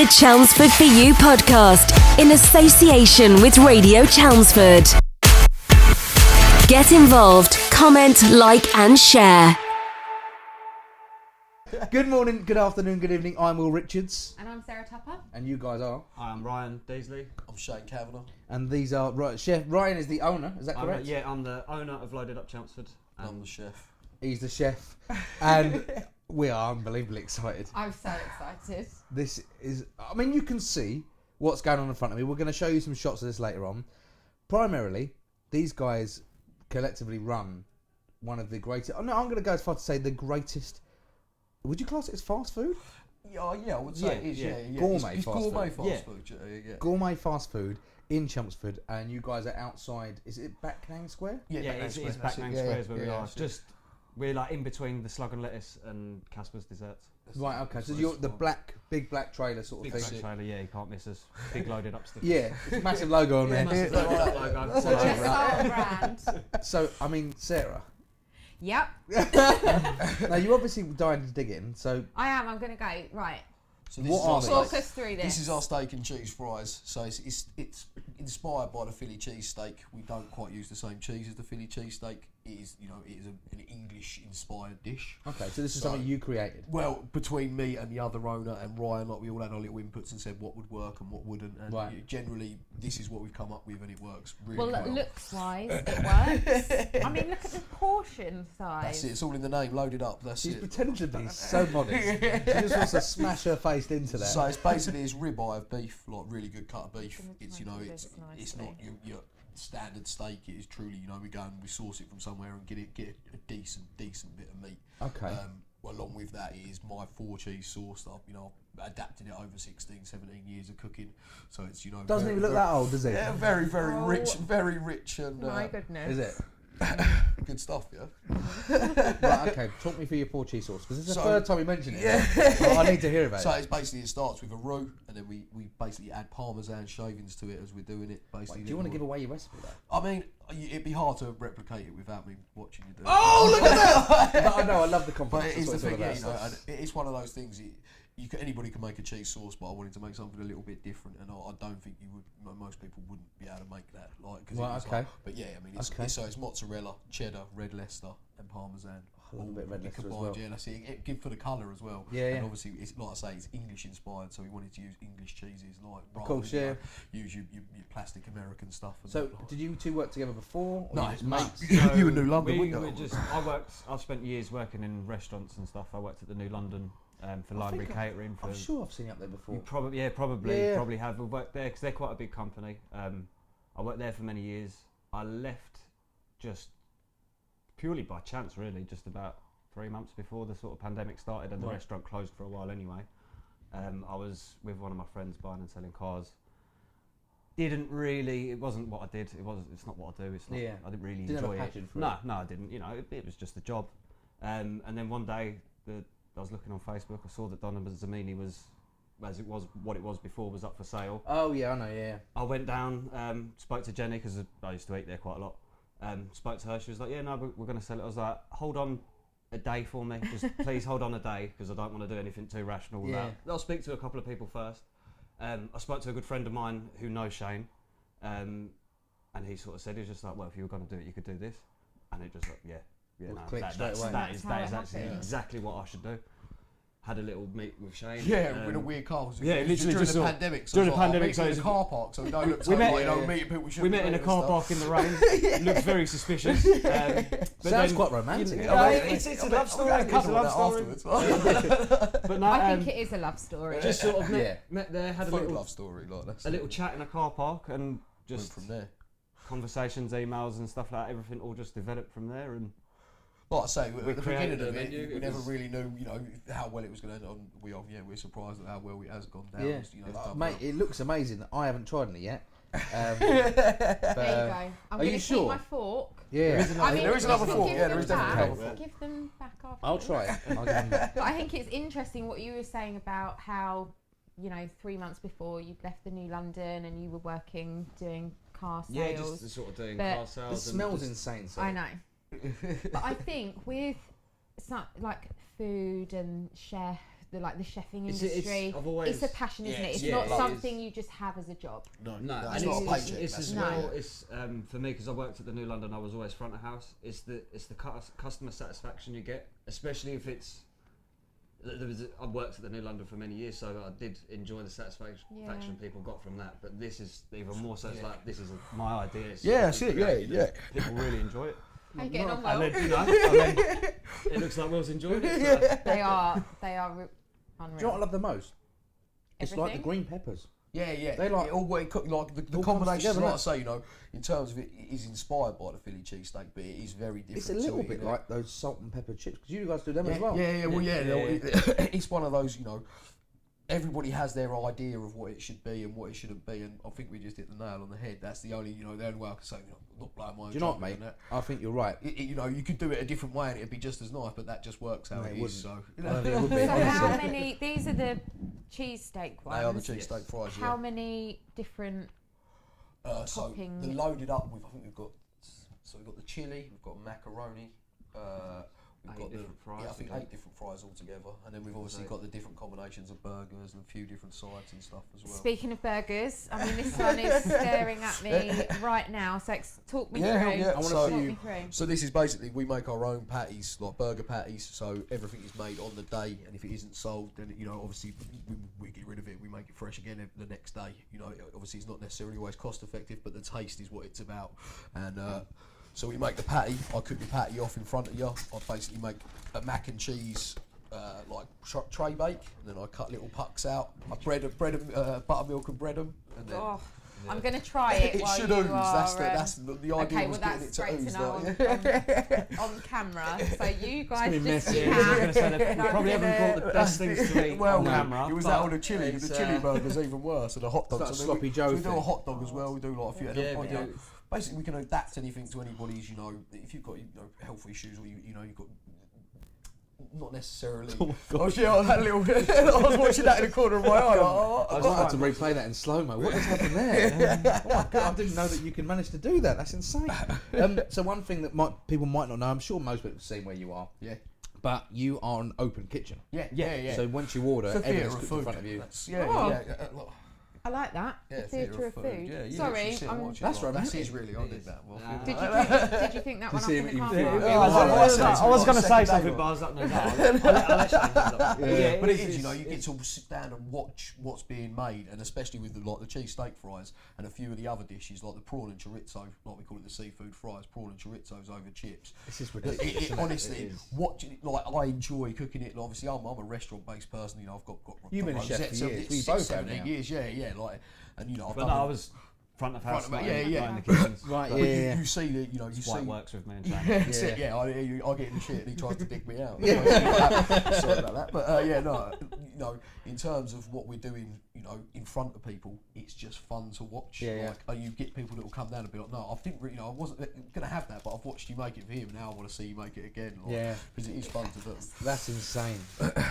The Chelmsford For You podcast in association with Radio Chelmsford. Get involved, comment, like and share. Good morning, good afternoon, good evening. I'm Will Richards. And I'm Sara Tupper. And you guys are? I'm Ryan Daisley. I'm Shane Kavanagh. And these are Chef Ryan is the owner, is that correct? I'm the owner of Loaded Up Chelmsford. I'm the chef. He's the chef. And we are unbelievably excited. I'm so excited. This is, I mean, you can see what's going on in front of me. We're going to show you some shots of this later on. Primarily, these guys collectively run one of the greatest, I'm going to go as far to say the greatest. Would you class it as fast food? Yeah, I would say it is. Yeah. Gourmet it's fast gourmet food. fast food. Yeah. Gourmet fast food in Chelmsford, and you guys are outside. Is it Backnang Square? It's Backnang Square is where we are. We're like in between the Slug and Lettuce and Kaspa's Desserts. Right. Okay. So you're the big black trailer sort of Big thing. black trailer. Yeah, you can't miss us. Big Loaded Up stickers. Yeah, it's a massive logo on there. Massive logo. So, brand. So I mean, Sarah. Yep. Now you obviously dying to dig in. So I am. I'm going to go. Right. So this what is are our they? Walk steak. us through this. This is our steak and cheese fries. So it's inspired by the Philly cheese steak. We don't quite use the same cheese as the Philly cheese steak. It is an English inspired dish. okay, so this is something you created. Well, between me and the other owner and Ryan, like we all had our little inputs and said what would work and what wouldn't. And generally, this is what we've come up with, and it works really well. Looks-wise, it works. I mean, look at the portion size. That's it. It's all in the name. Loaded up. She's it. pretending to be so modest. She just wants to smash her face into that. So it's basically ribeye of beef, like really good cut of beef. It's it's not your standard steak. It is truly, we go and we source it from somewhere and get a decent bit of meat. Okay. Along with that is my 4-cheese sauce that I've adapted it over 16, 17 years of cooking. So it's doesn't even look that old, does it? Yeah, very rich and My goodness. Is it? good stuff, yeah. Right, okay. Talk me through your 4-cheese sauce, because this is the third time you mentioned it. Yeah. Well, I need to hear about it. So it's basically, it starts with a roux, and then we basically add Parmesan shavings to it as we're doing it. Basically, Wait, do you want to give away your recipe though? I mean, it'd be hard to replicate it without me watching you do it. Oh, look at that! But I know, I love the But confidence. it is the thing, about. and it's one of those things. Anybody can make a cheese sauce, but I wanted to make something a little bit different, and I don't think most people wouldn't be able to make that. But yeah, I mean, it's mozzarella, cheddar, red Leicester, and Parmesan. I love a bit of red Leicester as well. Yeah, that's it. Give for the colour as well. Yeah. And obviously, it's like I say, it's English inspired, so we wanted to use English cheeses, Of course, yeah. Use your plastic American stuff. So, did you two work together before? No, mates. You in New London, wouldn't you? I've spent years working in restaurants and stuff. I worked at the New London for library catering. I'm sure I've seen you up there before. You probably have. We've worked there because they're quite a big company. I worked there for many years. I left just purely by chance, really, just about 3 months before the sort of pandemic started, and the restaurant closed for a while anyway. I was with one of my friends buying and selling cars. It wasn't what I did. It's not what I do. It's not. I didn't really enjoy it. No, I didn't. It was just a job. And then one day, I was looking on Facebook. I saw that Donovan Zamini was what it was before, was up for sale. Oh yeah, I know. Yeah. I went down, spoke to Jenny because I used to eat there quite a lot. Spoke to her. She was like, "Yeah, no, we're going to sell it." I was like, "Hold on a day for me. Just please hold on a day, because I don't want to do anything too rational without." I'll speak to a couple of people first. I spoke to a good friend of mine who knows Shane, and he sort of said, he was just like, "Well, if you were going to do it, you could do this," and it just like, that is actually exactly what I should do. Had a little meet with Shane. Yeah, with a weird car. Literally during just the pandemic. During the pandemic, so it's a car park, so we don't look meeting people. We met in a car park in the rain. Looked very suspicious. Sounds quite romantic. It's a love story. It's a love story. But no, I think it is a love story. Just sort of met there, had a love story, a little chat in a car park, and just went from there. Conversations, emails, and stuff like that. Everything all just developed from there, and. Like I say, at the beginning of it, we never really knew, how well it was going to end. We're surprised at how well it has gone down. Yeah. Mate, it looks amazing. I haven't tried it yet. There you go. I'm going to keep my fork. Yeah. There is another fork. Yeah, there is definitely another fork. Give them back after. I'll try it. I'll give them back. But I think it's interesting what you were saying about how, 3 months before you'd left the New London and you were working doing car sales. Yeah, just sort of doing car sales. It smells insane. So. I know. But I think with like food and chef the chefing industry. It's a passion, isn't it? It's not something you just have as a job. No, and it's not a paycheck. It's as well. It's for me, because I worked at the New London. I was always front of house. It's the customer satisfaction you get, especially if it's. I worked at the New London for many years, so I did enjoy the satisfaction people got from that. But this is even more so. It's like this is my idea. That's it. Yeah. People really enjoy it. How you getting on well? And then, it looks like Will's enjoyed it. So. They are unreal. Do you know what I love the most? It's like the green peppers. Yeah. They like it all like the combination. Like I say, in terms of it is inspired by the Philly cheesesteak, but it is very different. It's a little bit like those salt and pepper chips because you guys do them as well. It's one of those. Everybody has their idea of what it should be and what it shouldn't be, and I think we just hit the nail on the head. That's the only way I can say. Not blowing my own. Do you know what, mate? I think you're right. You could do it a different way and it'd be just as nice, but that just works how it is. So, how many? These are the cheesesteak ones. They are the cheesesteak fries. How many different toppings? So the loaded up. I think we've got the chili. We've got macaroni. We've got different fries. I think 8 different fries altogether, and then we've obviously got the different combinations of burgers and a few different sides and stuff as well. Speaking of burgers, I mean this one is staring at me right now. So talk me through. I want to talk me through. So this is basically we make our own patties, like burger patties. So everything is made on the day, and if it isn't sold, then obviously we get rid of it. We make it fresh again the next day. Obviously it's not necessarily always cost effective, but the taste is what it's about, and. So we make the patty. I cook the patty off in front of you. I basically make a mac and cheese tray bake, and then I cut little pucks out. I bread them, buttermilk and bread them. And then, I'm going to try it. It should ooze. That's the idea. Okay, was well that's getting it to great ooze. to know on camera. So you guys just messy. I was going to say that we probably haven't brought the best things to eat on camera. It was that on the chili. The chili burger's even worse, and the hot dogs. Like sloppy Joe. So we do a hot dog as well. We do like a few. Yeah, we do. Basically, we can adapt anything to anybody's. If you've got health issues or you've got. Not necessarily. Oh shit! I had a little. I was watching that in the corner of my eye. I was about to replay that in slow mo. What has happened there? Oh my God! I didn't know that you can manage to do that. That's insane. So one thing that people might not know, I'm sure most people have seen where you are. Yeah. But you are an open kitchen. Yeah. So once you order, everything's cooked in front of you. I like that. Yeah, the theatre of food. Yeah, Sorry, that's right. That is really. I did that. Did you think that one up in the car? I was going to say something, but I was like, no. But it is, you get to sit down and watch what's being made, and especially with the cheesesteak fries and a few of the other dishes like the prawn and chorizo, like we call it the seafood fries, prawn and chorizos over chips. This is ridiculous. Honestly, I enjoy cooking it. Obviously, I'm a restaurant-based person. I've got. You've been a chef for years. We both have now. Years, yeah. I was front of house. In the kitchens. You see the, you see. White works with me and Sam. I get in the shit and he tries to dig me out. Sorry about that, but in terms of what we're doing, in front of people, it's just fun to watch. You get people that will come down and be like, no, I wasn't gonna have that, but I've watched you make it for him, and now I want to see you make it again. Because it is fun to do. That's insane.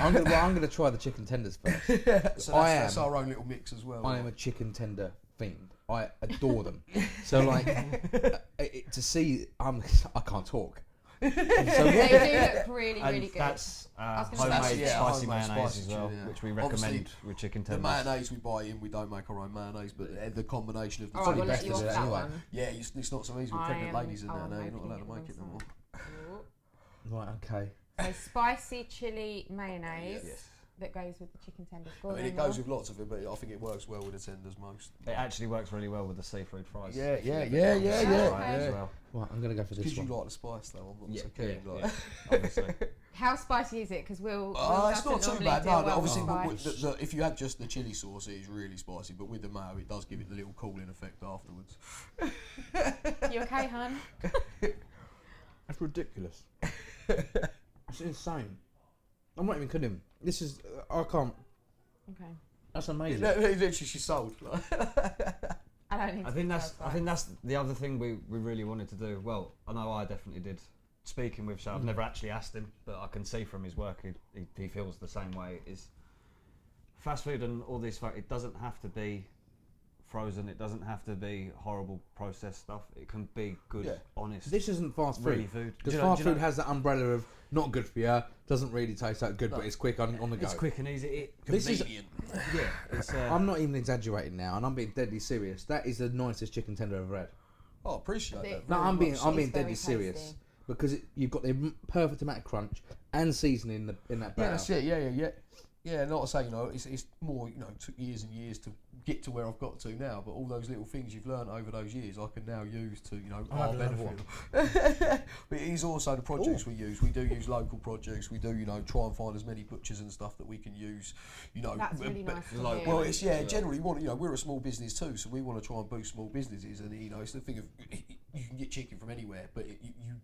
I'm gonna try the chicken tenders first. So that's our own little mix as well. I am a chicken tender fiend. I adore them. So to see, I can't talk. They do look really, really good. That's homemade spicy mayonnaise as well, which we recommend with chicken tenders. The mayonnaise we buy in, we don't make our own mayonnaise, but the combination of the two. We'll let you off that one. Yeah, it's not so easy with pregnant ladies in there now. You're not allowed to make it no more. Right, okay. So spicy chili mayonnaise. That goes with the chicken tenders. It goes with lots of it, but I think it works well with the tenders most. It actually works really well with the seafood fries. Yeah. Right, I'm going to go for this one. Because you like the spice though, I'm not so keen. Obviously. How spicy is it? Because Will it's not too bad. No, but obviously, if you had just the chili sauce, it is really spicy. But with the mayo, it does give it the little cooling effect afterwards. You okay, hon? That's ridiculous. That's insane. I'm not even kidding. This is, I can't. Okay. That's amazing. Literally, she's sold. I think that's the other thing we really wanted to do. Well, I know I definitely did. Speaking with Sha, I've never actually asked him, but I can see from his work he feels the same way. Is fast food and all this, it doesn't have to be frozen. It doesn't have to be horrible processed stuff. It can be good, honest. This isn't fast really food. Because fast food has that umbrella of not good for you, doesn't really taste that good, but it's quick on the go. It's quick and easy. I'm not even exaggerating now, and I'm being deadly serious. That is the nicest chicken tender I've ever had. Oh, appreciate that. No, I'm being deadly tasty. serious because you've got the perfect amount of crunch and seasoning in that batter. Yeah, that's it. Yeah. Yeah, like I say, it's more, took years and years to get to where I've got to now, but all those little things you've learned over those years, I can now use to, our benefit. But it is also the produce we use. We do use local produce. We do, try and find as many butchers and stuff that we can use, That's really nice to hear. Well, it's, generally, we're a small business too, so we want to try and boost small businesses, and, it's the thing of, you can get chicken from anywhere, but you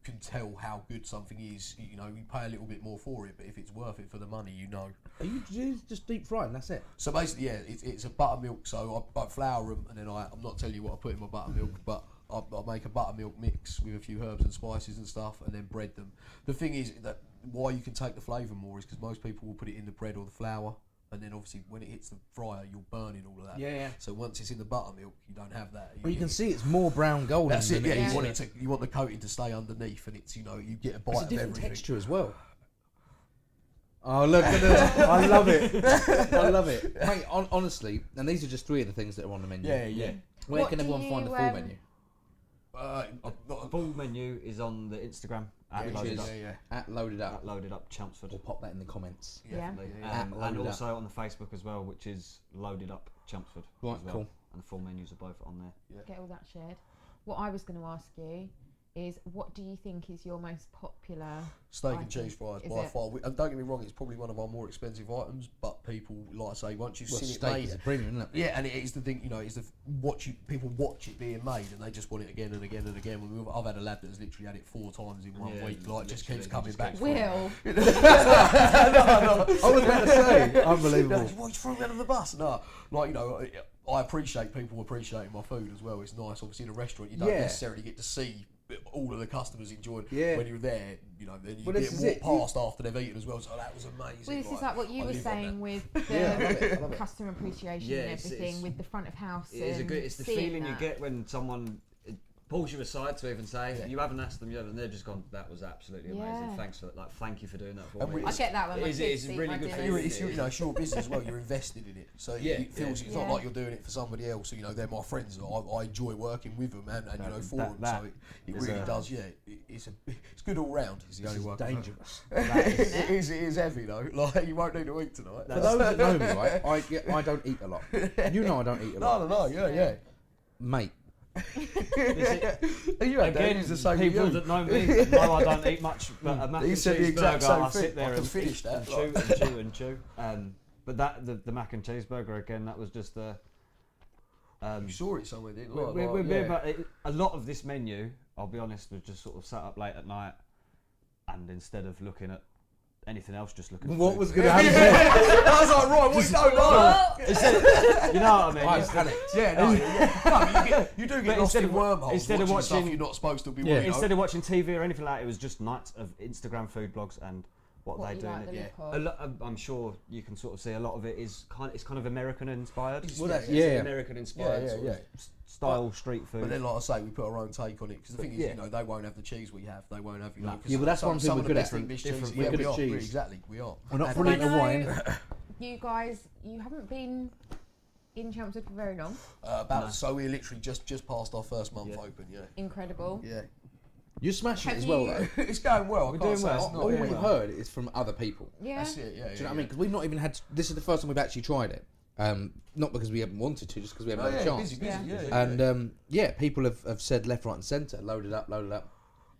can tell how good something is, you pay a little bit more for it, but if it's worth it for the money, Are you just deep fried and that's it? So basically, it's a buttermilk. So I flour them, and then I'm not telling you what I put in my buttermilk, but I make a buttermilk mix with a few herbs and spices and stuff, and then bread them. The thing is that why you can take the flavour more is because most people will put it in the bread or the flour, and then obviously when it hits the fryer, you're burning all of that. Yeah. So once it's in the buttermilk, you don't have that. Well, you can see it's more brown golden. That's it. Yeah, than you want the coating to stay underneath, and it's you get a bite it's a of different everything. texture as well. Oh, look at this. I love it. I love it. Mate, honestly, and these are just 3 of the things that are on the menu. Yeah. Where can everyone find the full menu? The full menu is on the Instagram at Loaded Up. At Loaded Up. At Loaded Up Chelmsford. We'll pop that in the comments. Definitely. And also on the Facebook as well, which is Loaded Up Chelmsford. Right, as well. cool. And the full menus are both on there. Get all that shared. What I was going to ask you is, what do you think is your most popular steak item? and cheese fries Is by it? far. And don't get me wrong, it's probably one of our more expensive items, but people, like I say, once you've seen it steak made, is a premium, isn't it? yeah, and it is the thing, people watch it being made, and they just want it again and again and again. I've had a lad that's literally had it 4 times in 1 week, just keeps coming back. Will? No. I was about to say, unbelievable. Why you threw me under the bus? No, I appreciate people appreciating my food as well. It's nice, obviously, in a restaurant, you don't necessarily get to see all of the customers enjoying when you're there, then you get walk past after they've eaten as well. So that was amazing. Well, this is like what you were saying with the I love it. customer appreciation and everything, with the front of house. It's the feeling you get when someone pulls you aside to even say, you haven't asked them yet, and they're just gone, that was absolutely amazing. Thanks for that. Thank you for doing that for me. I get that when my kids it's eat really my good dinners. It's your business as well. You're invested in it, so it feels it's not like you're doing it for somebody else. They're my friends. I enjoy working with them and for them. So it really does. Yeah, it's good all round. It's the only one. Dangerous. It is heavy though. Like you won't need to eat tonight. For those that know me, right, I don't eat a lot. You know I don't eat a lot. No. Yeah. Mate. Again, the same people that know me know I don't eat much, but a mac and cheese burger, I sit there and finish that chew. But the mac and cheese burger again, that was just the. You saw it somewhere, didn't you? But a lot of this menu, I'll be honest, was just sort of sat up late at night, and instead of looking at anything else, just looking at what food. was going to happen next? I was like, right, what don't know? You know what I mean? I panicked. You do get lost in wormholes. Instead of watching stuff you're not supposed to be. Instead of watching TV or anything like that, it was just nights of Instagram food blogs and what they do. I'm sure you can sort of see a lot of it is kind of American inspired. American inspired sort of style street food. But then, like I say, we put our own take on it because the thing is, they won't have the cheese we have. They won't have, but that's one thing we're good at. We're good at cheese. Exactly, we are. We're not brilliant at wine. You guys, you haven't been in Chelmsford for very long. So we're literally just past our first month open. Yeah. Incredible. Yeah. You're smashing it as well, though. It's going well. We're doing well. All we've heard is from other people. Yeah. That's it. Yeah. Do you know what I mean? Because we've not even had. This is the first time we've actually tried it. Not because we haven't wanted to, just because we haven't had a chance. Busy. And people have said left, right, and centre, loaded up.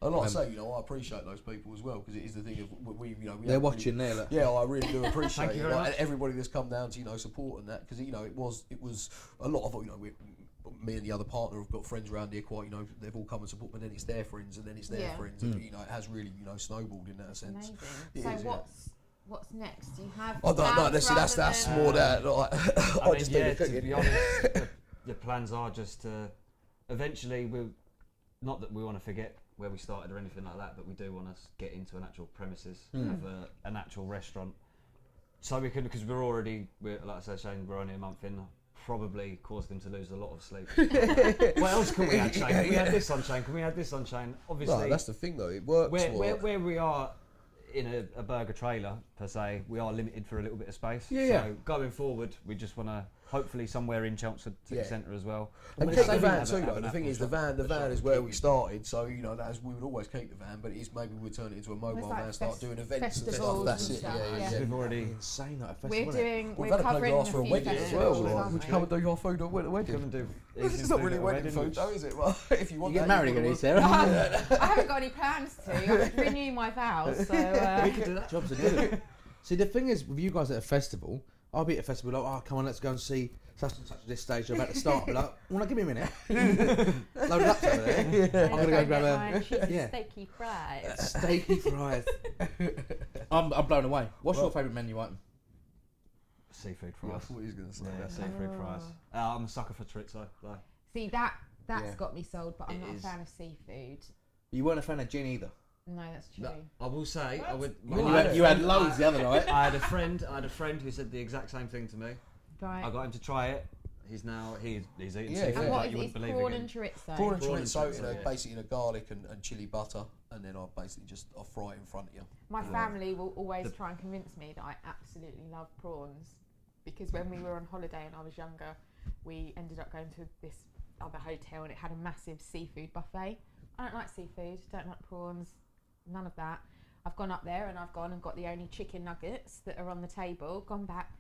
And like I say, I appreciate those people as well because it is the thing of we they're watching there. Look. Yeah, I really do appreciate Thank you very much. everybody that's come down to supporting that because it was a lot of me and the other partner have got friends around here quite they've all come and support, but then it's their friends and then it's their friends and it has really snowballed in that sense. Amazing. So what's next? Do you have? I don't know. That's more that. Like, to be honest, the plans are just to eventually not that we want to forget where we started or anything like that, but we do want to get into an actual premises, have an actual restaurant, so we can, because we're like I said, Shane, we're only a month in. probably caused him to lose a lot of sleep. What else can we add, Shane? Can we add this on, Shane? Can we add this on, Shane? Obviously, No, that's the thing though. It works. Where we are in a burger trailer per se, we are limited for a little bit of space. Yeah. So going forward, we just want to hopefully somewhere in Chelmsford City Centre as well. And keep the van too, though. The thing is, the van is where we started. So we would always keep the van, but it is maybe we'll turn it into a mobile van, start doing events and stuff. That's it. Yeah. We've already insane at a festival. We've had a covering glass for a wedding as well. Would you come and do your food at a wedding? come and do. It's not really wedding food, though, is it? Well, if you want, You get married again, Sarah? I haven't got any plans to. I have to renew my vows. So We could do that. Jobs are good. See, the thing is, with you guys at a festival, I'll be at a festival like, oh, come on, let's go and see such and such at this stage. You're about to start. I'll be like, well, give me a minute. Loaded up over there. I'm going to go grab a steaky fries. steaky fries. I'm blown away. What's your favourite menu item? Seafood I fries. thought he was going to say Yeah, that. seafood fries. I'm a sucker for chorizo. Though. See, that's got me sold, but I'm not a fan of seafood. You weren't a fan of gin either. No, that's true. No, I will say, I would. You had loads the other night. I had a friend who said the exact same thing to me. Right. I got him to try it. He's eating Yeah, seafood And what like is you it? wouldn't It's believe prawn again. and chorizo. Prawn and Prawn and chorizo, chorizo, basically in a garlic and chili butter, and then I basically I fry it in front of you. My family will always try and convince me that I absolutely love prawns, because when we were on holiday and I was younger, we ended up going to this other hotel and it had a massive seafood buffet. I don't like seafood, don't like prawns, none of that. I've gone up there and I've gone and got the only chicken nuggets that are on the table, gone back,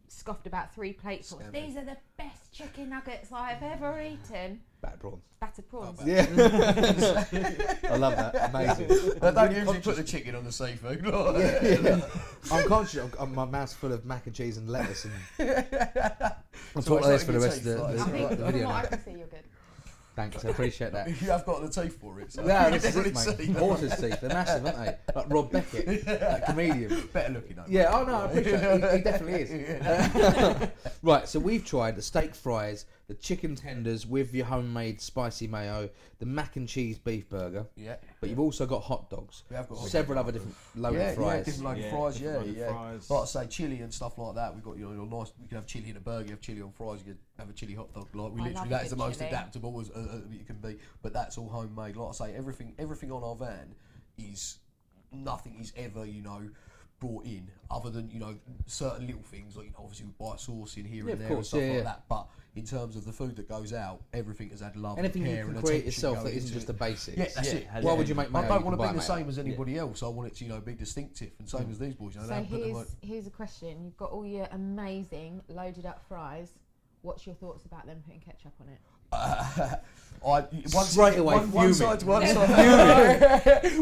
scoffed about 3 plates. These are the best chicken nuggets I've ever eaten. Battered prawns. Battered prawns. Yeah. I love that. Amazing. I don't usually put the chicken on the seafood. I'm conscious. My mouth's full of mac and cheese and lettuce. And I'll talk like this for the rest of I think the from video what now. I can see, you're good. Thanks, I appreciate that. You have got the teeth for it. So Yeah, this is it, definitely mate. see. Horses' teeth, they're massive, aren't they? Like Rob Beckett, that comedian. Better looking, though. Yeah, oh no, I appreciate it. He definitely is. Right, so we've tried the steak fries, the chicken tenders with your homemade spicy mayo, the mac and cheese beef burger. Yeah. But you've also got hot dogs. We have got several other different loaded fries. different loaded fries. Fries. Like I say, chili and stuff like that. We've got nice. You can have chili in a burger, you have chili on fries, you can have a chili hot dog. Like I love that is the good most chili. adaptable as you can be. But that's all homemade. Like I say, everything on our van is nothing is ever brought in other than certain little things like obviously we buy sauce in here and there and stuff like that. But in terms of the food that goes out, everything has had love, Anything care, you can and create attention yourself that going isn't into just the it. basics. Yeah, that's it. Why would you make mayo? I don't You want can to be buy the mayo. same as anybody else. I want it to be distinctive and same as these boys. So here's a question. You've got all your amazing loaded up fries. What's your thoughts about them putting ketchup on it? Straight away, one fuming. side.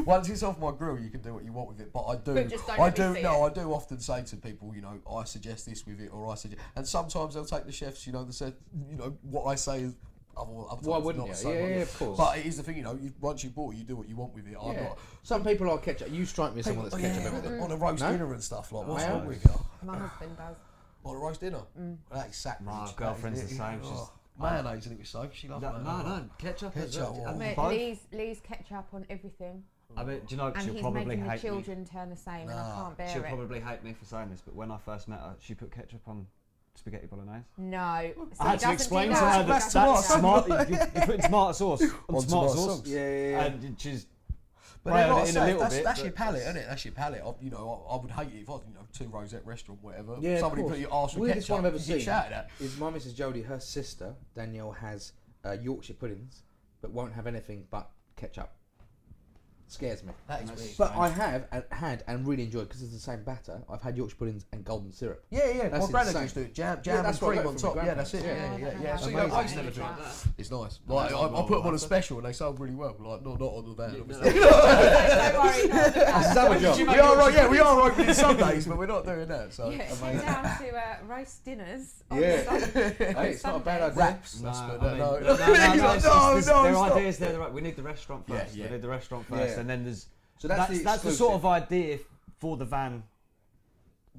Once it's off my grill, you can do what you want with it. But I do often say to people, I suggest this with it, or I suggest, and sometimes they'll take the chefs, they said, what I say is. Why wouldn't you? Yeah, of course. But it is the thing, once you bought it, you do what you want with it. I'm not. Some people are ketchup. You strike me as someone that's ketchup everything. On a roast dinner and stuff like. What's I wrong am. with you? My husband does. On a roast dinner. Well, that is sacrilege. My girlfriend's the same. She's mayonnaise, I think it's so. She loves mayonnaise. no, ketchup. Lee's ketchup on everything. I mean, do you know, And she'll he's probably making the hate me. children turn the same, and I can't bear She'll it. probably hate me for saying this, but when I first met her, she put ketchup on spaghetti bolognese. No. So I had he to doesn't explain do to that. her that that's smart. You're putting tomato sauce on tomato sauce. Yeah. And she's But then, like I in a say, little bit. that's your palate, isn't it? That's your palate. I would hate it if I was, two rosette restaurant, whatever. Yeah, somebody of put course. your arse with Weirdest ketchup, one I've ever you get seen shouted at. is my Mrs. Jodie, her sister, Danielle, has Yorkshire puddings, but won't have anything but ketchup. Scares me. That is weird. But I have had and really enjoyed, because it's the same batter, I've had Yorkshire puddings and golden syrup. Yeah. That's My granddad insane. used to do it. Jam that's and what I cream got on from my top. Yeah, that's it. grandparents. Yeah. So Amazing. I used to never do that. It's nice. Like I put them on a special and they sold really well. Like not on the van, obviously. Don't worry. not That's another job. We are right. Yeah, we are opening Sundays, but we're not doing that. So Yeah, head down to roast dinners. On Yeah. Sunday. Hey, it's not a bad idea. wraps. No, No. their ideas there. Right, we need the restaurant first. Yeah. We need the restaurant first, Yeah. and then there's. So That's the the sort of exclusive. idea for the van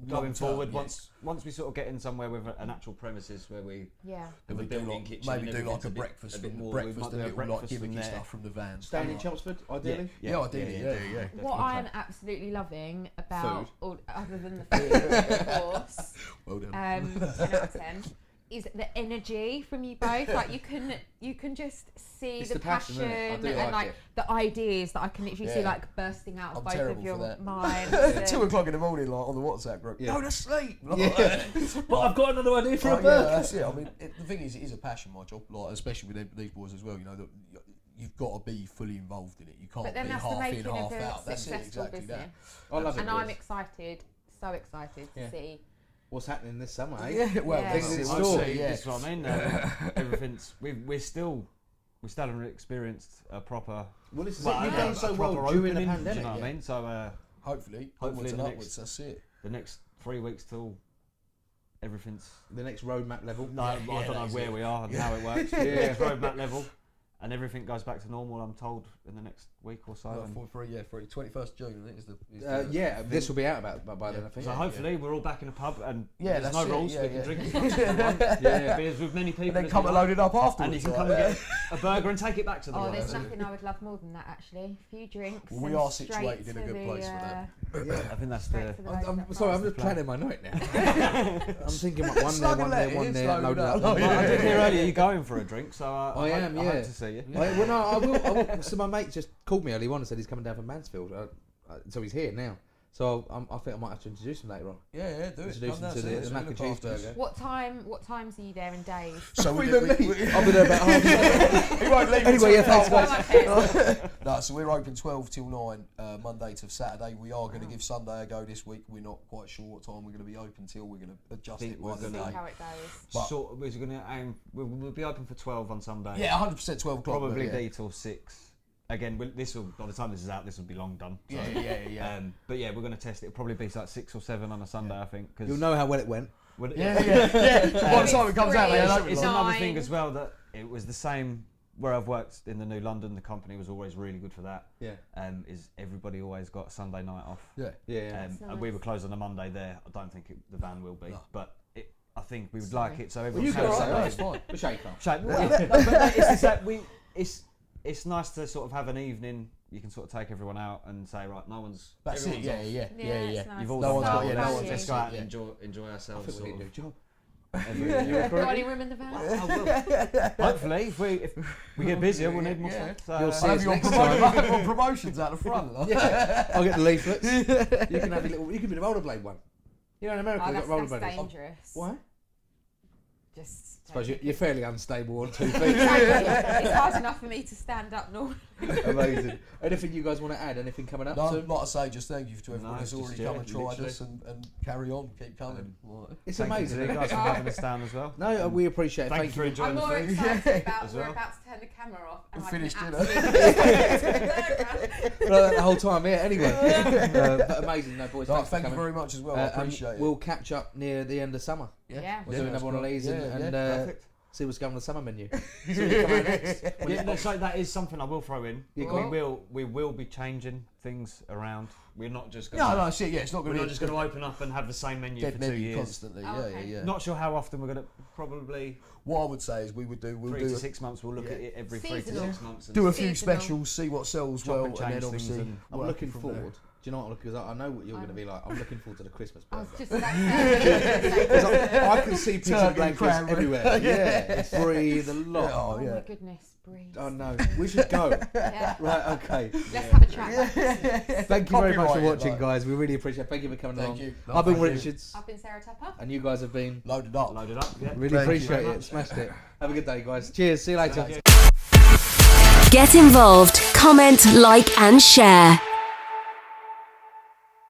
going Long term, forward. yes. Once we sort of get in somewhere with an actual premises where we Yeah. have a We do built-in kitchen, maybe and do like everything's a bit- breakfast, a bit more. breakfast we and might do a little like breakfast from gimmicky there. stuff from the van. Staying in Chelmsford, ideally? Yeah, ideally. Yeah. What I'm absolutely loving about, other than the food, of course, Well done. 10 out of 10, is the energy from you both. Like you can just see It's the the passion, isn't it? I do and like it. the ideas that I can literally see like bursting out of I'm both terrible of your for that. minds. 2 o'clock in the morning, like on the WhatsApp group. Yeah. Go to sleep. But I've got another idea for a burger. Yeah, that's it. I mean, the thing is, it is a passion, my job. Like, especially with these boys as well. You know that you've got to be fully involved in it. You can't But then be that's the half in, making half of a out. That's it, successful exactly business. that. I love it. And boys. I'm excited, so excited to see. What's happening this summer, eh? Yeah, well, Yeah. Things in this store. is- This is what I mean. Everything's we still haven't experienced a proper. Well, this is Well, it. You've a done so proper well during the opening, pandemic. Do you know what I yeah. mean? So hopefully Hopefully onwards and the upwards. That's it. the next 3 weeks till everything's. The next roadmap level. No, I don't know that's where it. we are and how it works. Yeah. Roadmap level, and everything goes back to normal. I'm told in the next week or so. and- For 21st June, I think is the. Yeah, this will be out by then, I think. So hopefully we're all back in a pub and Yeah, there's that's no it, rules. yeah, We can yeah. drink as much as we want. Yeah. Beers with many people. And then as come we and like. load it up afterwards. And you can come like, and get a burger and take it back to the Oh, guys. there's nothing I would love more than that actually. A few drinks. Well, we and are straight situated in a to good the, place for that. I think that's straight the. to the I'm loaded up sorry, I'm price. just planning my night now. I'm thinking one there, Slug one and there, let one it, there, slug loaded it up. up. one Well, I there. did hear earlier you're going for a drink, so I am, I yeah. hope to see you. Well, no, I will. So my mate just called me earlier on and said he's coming down from Mansfield. So he's here now. So I think I might have to introduce him later on. Yeah, do it. Introduce Come him down, to see the us, mac we and look cheese after us. burger. What times are you there in days? So I'll be there about half. He won't leave Anyway, yeah, thanks, guys. guys. No, so we're open 12 till 9, Monday to Saturday. We are going to give Sunday a go this week. We're not quite sure what time we're going to be open till. We're going to adjust Think it by we're the See day. how it goes. But- Sort of, we're going to aim. We'll be open for 12 on Sunday. Yeah, 100% 12 o'clock. Probably but yeah. be till 6. Again, this will by the time this is out, this will be long done. So, Yeah. but yeah, we're going to test it. It'll probably be like 6 or 7 on a Sunday, I think. Cause You'll know how well it went. when it- Yeah. By the time it comes out, they It's- don't It's Nine. another thing as well that it was the same where I've worked in the New London. The company was always really good for that. Yeah. Is everybody always got a Sunday night off? Yeah. Yeah. And we were closed on a Monday there. I don't think the van will be, No. but I think we would like it. So Well, everyone you can can say, say no, it's fine. The shaker. but it's just that it's nice to sort of have an evening. You can sort of take everyone out and say, right, no one's. That's it. everyone's Yeah, off. It's nice. You've all No done one's that. got- yeah, no Value. one's Let's go out Yeah. and enjoy I ourselves. think we Sort need of. to do a job. Every- Got any room in the van? Hopefully, if we get busier, we'll need more Yeah. stuff. So, You'll see I'll us have you on next time. on promotions out the front. Yeah. I'll get the leaflets. You can have a little. You can be the rollerblade one. You know, in America Oh, they've that's got rollerbladers. dangerous. Why? Just. I suppose you're fairly unstable on 2 feet. It's hard enough for me to stand up normally. Amazing. Anything you guys want to add? Anything coming up No, soon? like I say, just thank you to everyone No, who's just, already yeah, come and tried literally. us and carry on, keep coming. It's thank amazing. you to you guys for having us down as well. No, we appreciate it. Thank you for enjoying I'm the more food. excited about As we're well. about to turn the camera off and And I finish can dinner. absolutely Well, the whole time, yeah. Anyway, but amazing, no boys. No, thanks for thank you coming. very much as well. I appreciate it. We'll catch up near the end of summer. Yeah. We'll do another one of these and Perfect. see what's going on the summer menu. See what you come out next. Yeah, no, so that is something I will throw in. Yeah, go on. We will be changing things around. We're not just No, going. no, shit, yeah, it's not We're going to not just going to open up and have the same menu dead for 2 menu years. constantly. Oh, okay. Yeah. Not sure how often we're going to. Probably What I would say is we'll 3 do to 6 months. We'll look at it every 3 to Seasonal. 6 months. And do a few Seasonal. specials, see what sells Chop well, and and change then things obviously and- I'm work looking from forward. there. Do you know what? Because I know what you're going to be like. I'm looking forward to the Christmas I was burger. just about to say. 'Cause I can see pizza Turkey, blankets cranberry. everywhere. Yeah, breathe a lot. Oh yeah. my goodness, breathe. Oh no, we should go. Yeah. Right, okay. Let's have a chat. Thank you very much for Copyrighted, watching, like. guys. We really appreciate it. Thank you for coming Thank along. you. No, I've been thank you. Richards, I've been Sara Tupper. and you guys have been Loaded up. load it up. Yeah. really Thank you appreciate very it. much. Smashed it. Have a good day, guys. Cheers. See you later. Get involved, comment, like, and share.